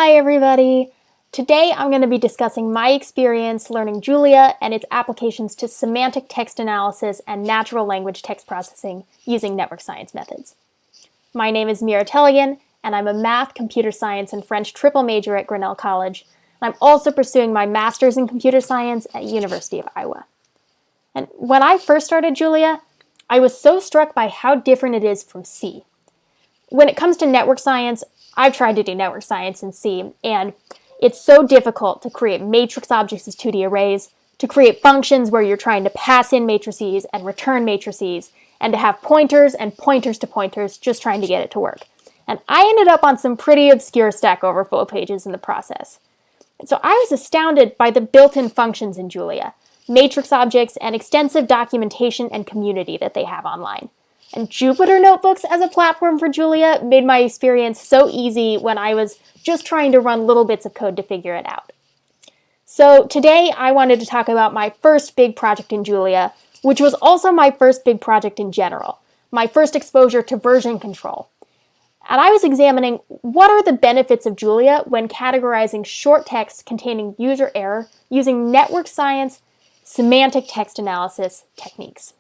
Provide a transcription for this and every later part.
Hi everybody! Today I'm going to be discussing my experience learning Julia and its applications to semantic text analysis and natural language text processing using network science methods. My name is Mira Tellegen, and I'm a math, computer science, and French triple major at Grinnell College. I'm also pursuing my master's in computer science at University of Iowa. And when I first started Julia, I was so struck by how different it is from C. When it comes to network science, I've tried to do network science in C, and it's so difficult to create matrix objects as 2D arrays, to create functions where you're trying to pass in matrices and return matrices, and to have pointers and pointers to pointers just trying to get it to work. And I ended up on some pretty obscure Stack Overflow pages in the process. So I was astounded by the built-in functions in Julia, matrix objects, and extensive documentation and community that they have online. And Jupyter Notebooks as a platform for Julia made my experience so easy when I was just trying to run little bits of code to figure it out. So today I wanted to talk about my first big project in Julia, which was also my first big project in general, my first exposure to version control. And I was examining what are the benefits of Julia when categorizing short text containing user error using network science, semantic text analysis techniques.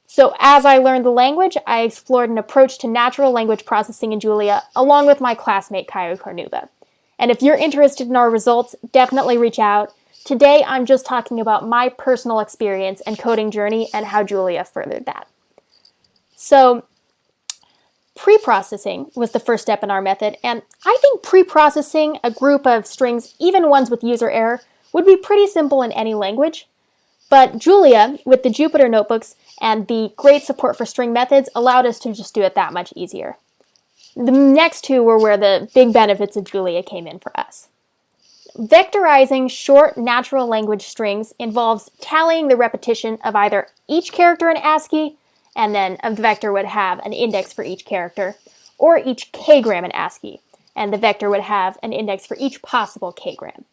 So as I learned the language, I explored an approach to natural language processing in Julia along with my classmate Kaio Kornuva. And if you're interested in our results, definitely reach out. Today I'm just talking about my personal experience and coding journey and how Julia furthered that. So pre-processing was the first step in our method, and I think pre-processing a group of strings, even ones with user error, would be pretty simple in any language. But Julia, with the Jupyter Notebooks and the great support for string methods, allowed us to just do it that much easier. The next two were where the big benefits of Julia came in for us. Vectorizing short natural language strings involves tallying the repetition of either each character in ASCII, and then a vector would have an index for each character, or each kgram in ASCII, and the vector would have an index for each possible kgram.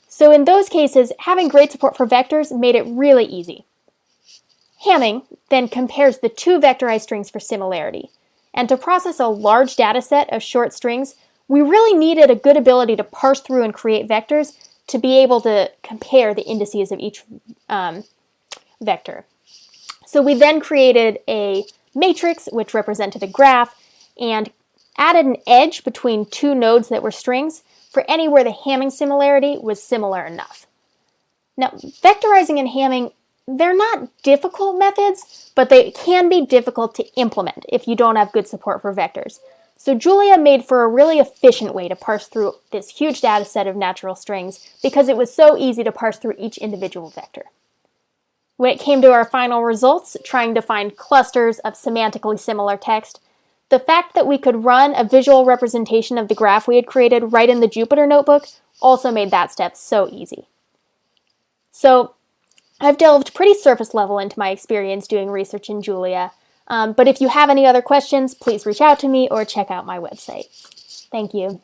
So in those cases, having great support for vectors made it really easy. Hamming then compares the two vectorized strings for similarity. And to process a large data set of short strings, we really needed a good ability to parse through and create vectors to be able to compare the indices of each vector. So we then created a matrix, which represented a graph, and added an edge between two nodes that were strings for anywhere the Hamming similarity was similar enough. Now, vectorizing and Hamming, they're not difficult methods, but they can be difficult to implement if you don't have good support for vectors. So Julia made for a really efficient way to parse through this huge data set of natural strings because it was so easy to parse through each individual vector. When it came to our final results, trying to find clusters of semantically similar text, the fact that we could run a visual representation of the graph we had created right in the Jupyter Notebook also made that step so easy. So I've delved pretty surface level into my experience doing research in Julia, but if you have any other questions, please reach out to me or check out my website. Thank you.